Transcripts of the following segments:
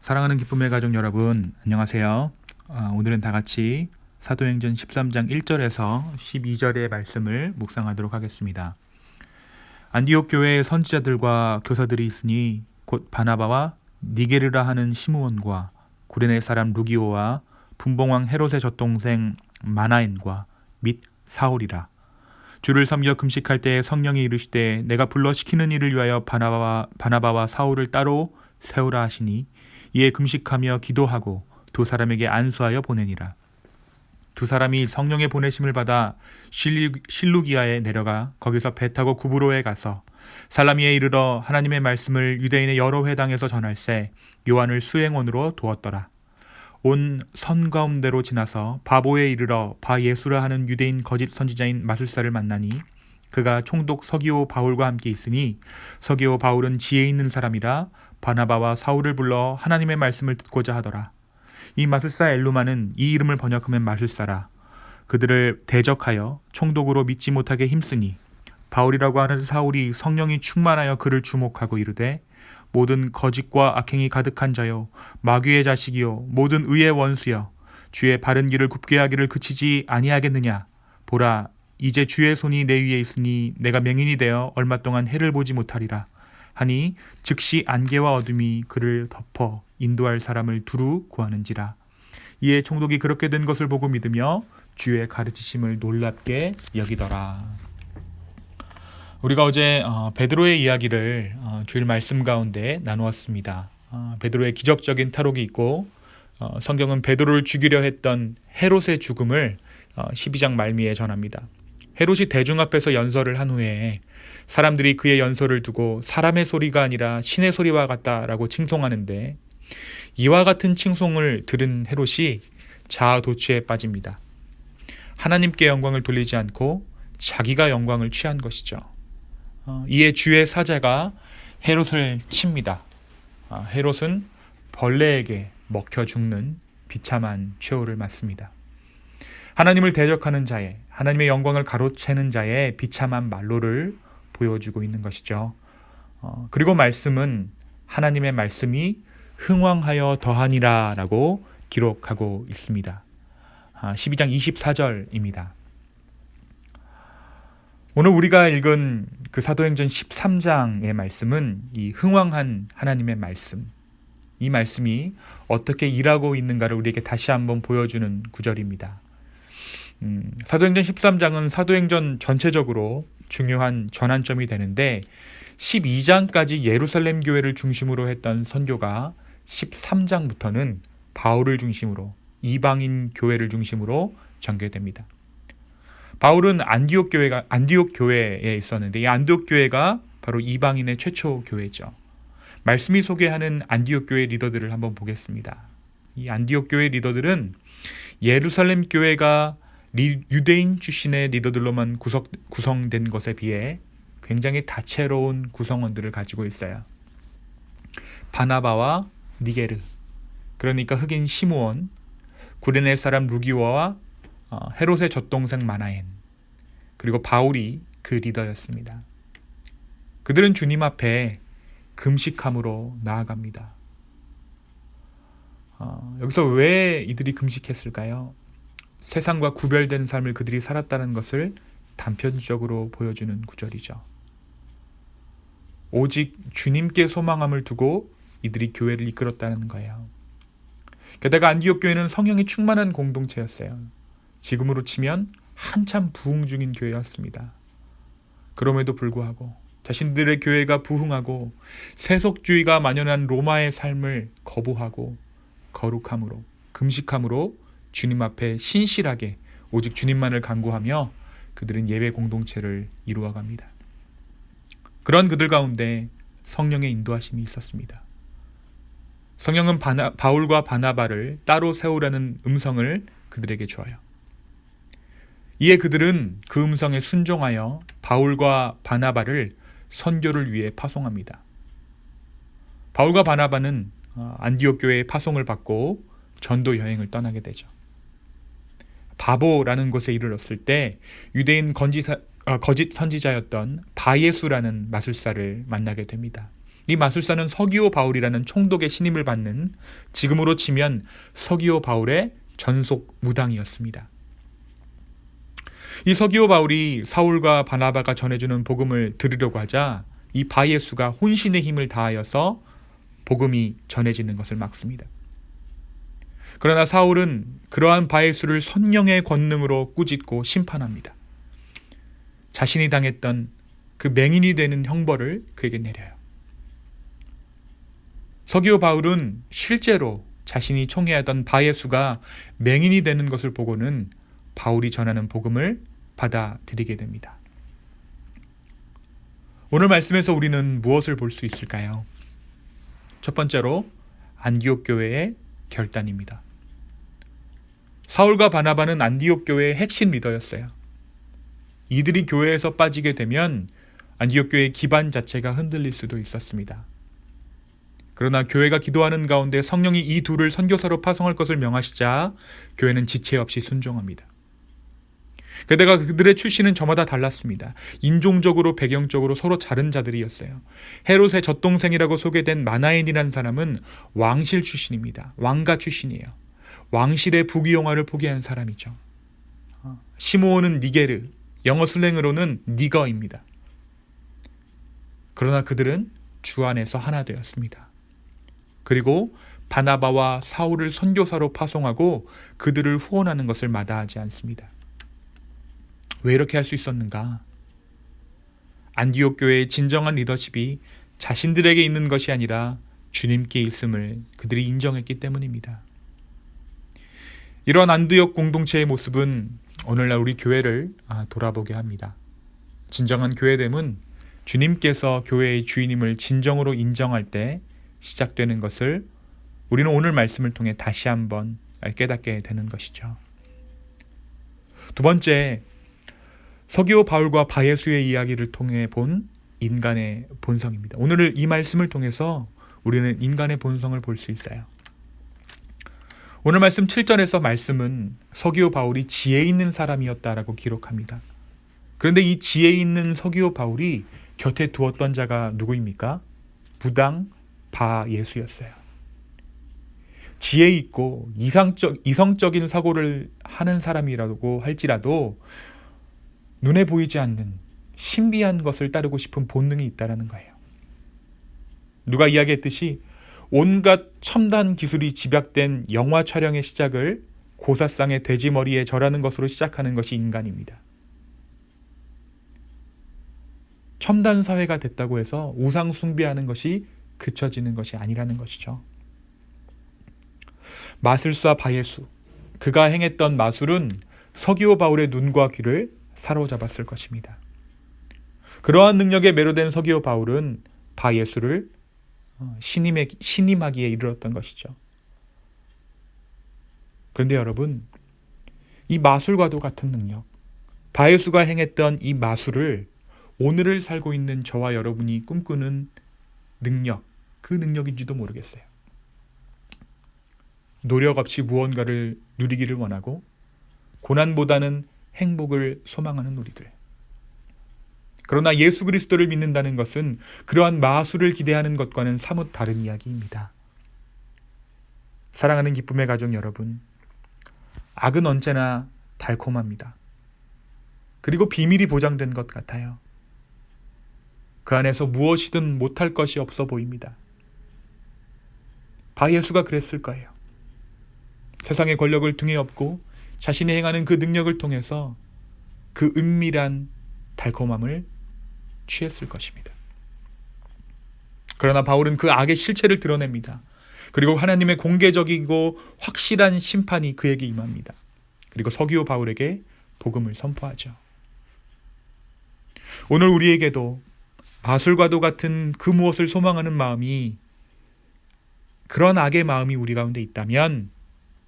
사랑하는 기쁨의 가족 여러분, 안녕하세요. 오늘은 다 같이 사도행전 13장 1절에서 12절의 말씀을 묵상하도록 하겠습니다. 안디옥 교회의 선지자들과 교사들이 있으니 곧 바나바와 니게르라 하는 시므온과 구레네 사람 루기오와 분봉왕 헤롯의 젖동생 마나엔과 및 사울이라. 주를 섬겨 금식할 때에 성령이 이르시되 내가 불러 시키는 일을 위하여 바나바와 사울을 따로 세우라 하시니 이에 금식하며 기도하고 두 사람에게 안수하여 보내니라. 두 사람이 성령의 보내심을 받아 실루기아에 내려가 거기서 배 타고 구브로에 가서 살라미에 이르러 하나님의 말씀을 유대인의 여러 회당에서 전할세 요한을 수행원으로 두었더라. 온 선 가운데로 지나서 바보에 이르러 바 예수라 하는 유대인 거짓 선지자인 마술사를 만나니 그가 총독 서기오 바울과 함께 있으니 서기오 바울은 지혜 있는 사람이라 바나바와 사울을 불러 하나님의 말씀을 듣고자 하더라. 이 마술사 엘루마는 이 이름을 번역하면 마술사라. 그들을 대적하여 총독으로 믿지 못하게 힘쓰니 바울이라고 하는 사울이 성령이 충만하여 그를 주목하고 이르되 모든 거짓과 악행이 가득한 자요 마귀의 자식이요 모든 의의 원수여 주의 바른 길을 굽게 하기를 그치지 아니하겠느냐. 보라, 이제 주의 손이 내 위에 있으니 내가 맹인이 되어 얼마 동안 해를 보지 못하리라 하니 즉시 안개와 어둠이 그를 덮어 인도할 사람을 두루 구하는지라. 이에 총독이 그렇게 된 것을 보고 믿으며 주의 가르치심을 놀랍게 여기더라. 우리가 어제 베드로의 이야기를 주일 말씀 가운데 나누었습니다. 베드로의 기적적인 탈옥이 있고 성경은 베드로를 죽이려 했던 헤롯의 죽음을 12장 말미에 전합니다. 헤롯이 대중 앞에서 연설을 한 후에 사람들이 그의 연설을 두고 사람의 소리가 아니라 신의 소리와 같다라고 칭송하는데 이와 같은 칭송을 들은 헤롯이 자아도취에 빠집니다. 하나님께 영광을 돌리지 않고 자기가 영광을 취한 것이죠. 이에 주의 사자가 헤롯을 칩니다. 헤롯은 벌레에게 먹혀 죽는 비참한 최후를 맞습니다. 하나님을 대적하는 자의, 하나님의 영광을 가로채는 자의 비참한 말로를 보여주고 있는 것이죠. 그리고 말씀은 하나님의 말씀이 흥왕하여 더하니라 라고 기록하고 있습니다. 12장 24절입니다. 오늘 우리가 읽은 그 사도행전 13장의 말씀은 이 흥왕한 하나님의 말씀, 이 말씀이 어떻게 일하고 있는가를 우리에게 다시 한번 보여주는 구절입니다. 사도행전 13장은 사도행전 전체적으로 중요한 전환점이 되는데 12장까지 예루살렘 교회를 중심으로 했던 선교가 13장부터는 바울을 중심으로 이방인 교회를 중심으로 전개됩니다. 바울은 안디옥 교회에 있었는데 이 안디옥 교회가 바로 이방인의 최초 교회죠. 말씀이 소개하는 안디옥 교회 리더들을 한번 보겠습니다. 이 안디옥 교회 리더들은 예루살렘 교회가 유대인 출신의 리더들로만 구성된 것에 비해 굉장히 다채로운 구성원들을 가지고 있어요. 바나바와 니게르, 그러니까 흑인 시므온, 구레네 사람 루기오와 헤롯의 젖동생 마나엔, 그리고 바울이 그 리더였습니다. 그들은 주님 앞에 금식함으로 나아갑니다. 여기서 왜 이들이 금식했을까요? 세상과 구별된 삶을 그들이 살았다는 것을 단편적으로 보여주는 구절이죠. 오직 주님께 소망함을 두고 이들이 교회를 이끌었다는 거예요. 게다가 안디옥 교회는 성령이 충만한 공동체였어요. 지금으로 치면 한참 부흥 중인 교회였습니다. 그럼에도 불구하고 자신들의 교회가 부흥하고 세속주의가 만연한 로마의 삶을 거부하고 거룩함으로, 금식함으로 주님 앞에 신실하게 오직 주님만을 간구하며 그들은 예배 공동체를 이루어갑니다. 그런 그들 가운데 성령의 인도하심이 있었습니다. 성령은 바울과 바나바를 따로 세우라는 음성을 그들에게 주어요. 이에 그들은 그 음성에 순종하여 바울과 바나바를 선교를 위해 파송합니다. 바울과 바나바는 안디옥 교회의 파송을 받고 전도 여행을 떠나게 되죠. 바보라는 곳에 이르렀을 때 유대인 거짓 선지자였던 바예수라는 마술사를 만나게 됩니다. 이 마술사는 서기오 바울이라는 총독의 신임을 받는, 지금으로 치면 서기오 바울의 전속 무당이었습니다. 이 서기오 바울이 사울과 바나바가 전해주는 복음을 들으려고 하자 이 바예수가 혼신의 힘을 다하여서 복음이 전해지는 것을 막습니다. 그러나 사울은 그러한 바예수를 성령의 권능으로 꾸짖고 심판합니다. 자신이 당했던 그 맹인이 되는 형벌을 그에게 내려요. 서기오 바울은 실제로 자신이 총애하던 바예수가 맹인이 되는 것을 보고는 바울이 전하는 복음을 받아들이게 됩니다. 오늘 말씀에서 우리는 무엇을 볼 수 있을까요? 첫 번째로 안디옥 교회의 결단입니다. 사울과 바나바는 안디옥 교회의 핵심 리더였어요. 이들이 교회에서 빠지게 되면 안디옥 교회의 기반 자체가 흔들릴 수도 있었습니다. 그러나 교회가 기도하는 가운데 성령이 이 둘을 선교사로 파송할 것을 명하시자 교회는 지체 없이 순종합니다. 게다가 그들의 출신은 저마다 달랐습니다. 인종적으로 배경적으로 서로 다른 자들이었어요. 헤롯의 젖동생이라고 소개된 마나엔이라는 사람은 왕실 출신입니다. 왕가 출신이에요. 왕실의 부귀영화를 포기한 사람이죠. 시므온은 니게르, 영어 슬랭으로는 니거입니다. 그러나 그들은 주 안에서 하나 되었습니다. 그리고 바나바와 사울을 선교사로 파송하고 그들을 후원하는 것을 마다하지 않습니다. 왜 이렇게 할 수 있었는가? 안디옥 교회의 진정한 리더십이 자신들에게 있는 것이 아니라 주님께 있음을 그들이 인정했기 때문입니다. 이런 안디옥 공동체의 모습은 오늘날 우리 교회를 돌아보게 합니다. 진정한 교회됨은 주님께서 교회의 주인임을 진정으로 인정할 때 시작되는 것을 우리는 오늘 말씀을 통해 다시 한번 깨닫게 되는 것이죠. 두 번째, 서기오 바울과 바예수의 이야기를 통해 본 인간의 본성입니다. 오늘 이 말씀을 통해서 우리는 인간의 본성을 볼 수 있어요. 오늘 말씀 7절에서 말씀은 서기오 바울이 지혜 있는 사람이었다라고 기록합니다. 그런데 이 지혜 있는 서기오 바울이 곁에 두었던 자가 누구입니까? 무당 바예수였어요. 지혜 있고 이성적인 사고를 하는 사람이라고 할지라도 눈에 보이지 않는 신비한 것을 따르고 싶은 본능이 있다는 거예요. 누가 이야기했듯이 온갖 첨단 기술이 집약된 영화 촬영의 시작을 고사상의 돼지머리에 절하는 것으로 시작하는 것이 인간입니다. 첨단 사회가 됐다고 해서 우상 숭배하는 것이 그쳐지는 것이 아니라는 것이죠. 마술사 바예수, 그가 행했던 마술은 서기오 바울의 눈과 귀를 사로잡았을 것입니다. 그러한 능력에 매료된 서기오 바울은 바예수를 신임하기에 이르렀던 것이죠. 그런데 여러분, 이 마술과도 같은 능력, 바예수가 행했던 이 마술을 오늘을 살고 있는 저와 여러분이 꿈꾸는 능력, 그 능력인지도 모르겠어요. 노력 없이 무언가를 누리기를 원하고 고난보다는 행복을 소망하는 우리들. 그러나 예수 그리스도를 믿는다는 것은 그러한 마술을 기대하는 것과는 사뭇 다른 이야기입니다. 사랑하는 기쁨의 가족 여러분, 악은 언제나 달콤합니다. 그리고 비밀이 보장된 것 같아요. 그 안에서 무엇이든 못할 것이 없어 보입니다. 바예수가 그랬을 거예요. 세상의 권력을 등에 업고 자신이 행하는 그 능력을 통해서 그 은밀한 달콤함을 취했을 것입니다. 그러나 바울은 그 악의 실체를 드러냅니다. 그리고 하나님의 공개적이고 확실한 심판이 그에게 임합니다. 그리고 서기오 바울에게 복음을 선포하죠. 오늘 우리에게도 마술과도 같은 그 무엇을 소망하는 마음이, 그런 악의 마음이 우리 가운데 있다면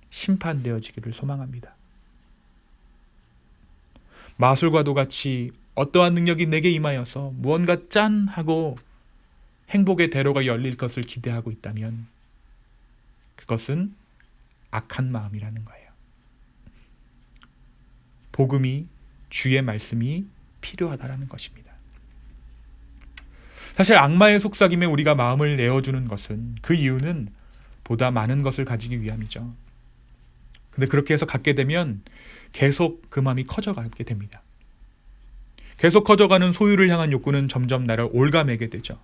심판되어지기를 소망합니다. 마술과도 같이 어떠한 능력이 내게 임하여서 무언가 짠 하고 행복의 대로가 열릴 것을 기대하고 있다면 그것은 악한 마음이라는 거예요. 복음이, 주의 말씀이 필요하다라는 것입니다. 사실 악마의 속삭임에 우리가 마음을 내어주는 것은 그 이유는 보다 많은 것을 가지기 위함이죠. 근데 그렇게 해서 갖게 되면 계속 그 마음이 커져가게 됩니다. 계속 커져가는 소유를 향한 욕구는 점점 나를 올가매게 되죠.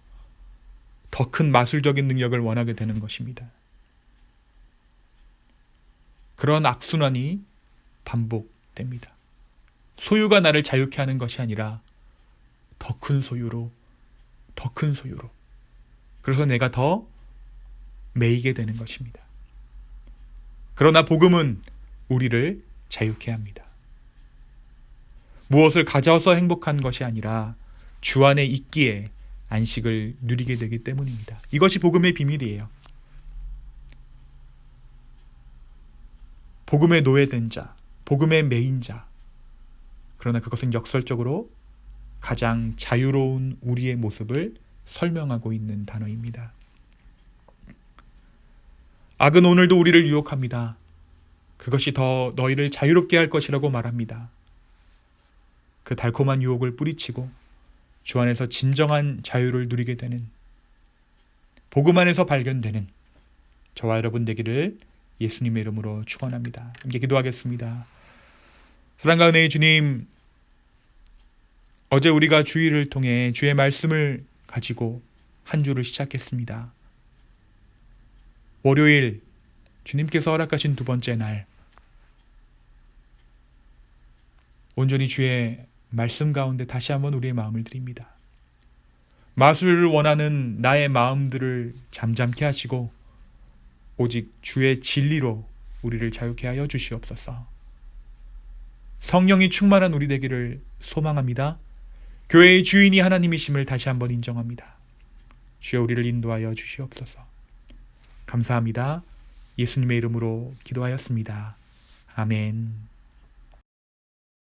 더 큰 마술적인 능력을 원하게 되는 것입니다. 그런 악순환이 반복됩니다. 소유가 나를 자유케 하는 것이 아니라 더 큰 소유로, 더 큰 소유로. 그래서 내가 더 매이게 되는 것입니다. 그러나 복음은 우리를 자유케 합니다. 무엇을 가져서 행복한 것이 아니라 주 안에 있기에 안식을 누리게 되기 때문입니다. 이것이 복음의 비밀이에요. 복음에 노예된 자, 복음에 매인 자. 그러나 그것은 역설적으로 가장 자유로운 우리의 모습을 설명하고 있는 단어입니다. 악은 오늘도 우리를 유혹합니다. 그것이 더 너희를 자유롭게 할 것이라고 말합니다. 그 달콤한 유혹을 뿌리치고 주 안에서 진정한 자유를 누리게 되는, 복음 안에서 발견되는 저와 여러분 되기를 예수님의 이름으로 축원합니다. 함께 기도하겠습니다. 사랑과 은혜의 주님, 어제 우리가 주일을 통해 주의 말씀을 가지고 한 주를 시작했습니다. 월요일 주님께서 허락하신 두 번째 날, 온전히 주의 말씀 가운데 다시 한번 우리의 마음을 드립니다. 마술을 원하는 나의 마음들을 잠잠케 하시고 오직 주의 진리로 우리를 자유케 하여 주시옵소서. 성령이 충만한 우리 되기를 소망합니다. 교회의 주인이 하나님이심을 다시 한번 인정합니다. 주여 우리를 인도하여 주시옵소서. 감사합니다. 예수님의 이름으로 기도하였습니다. 아멘.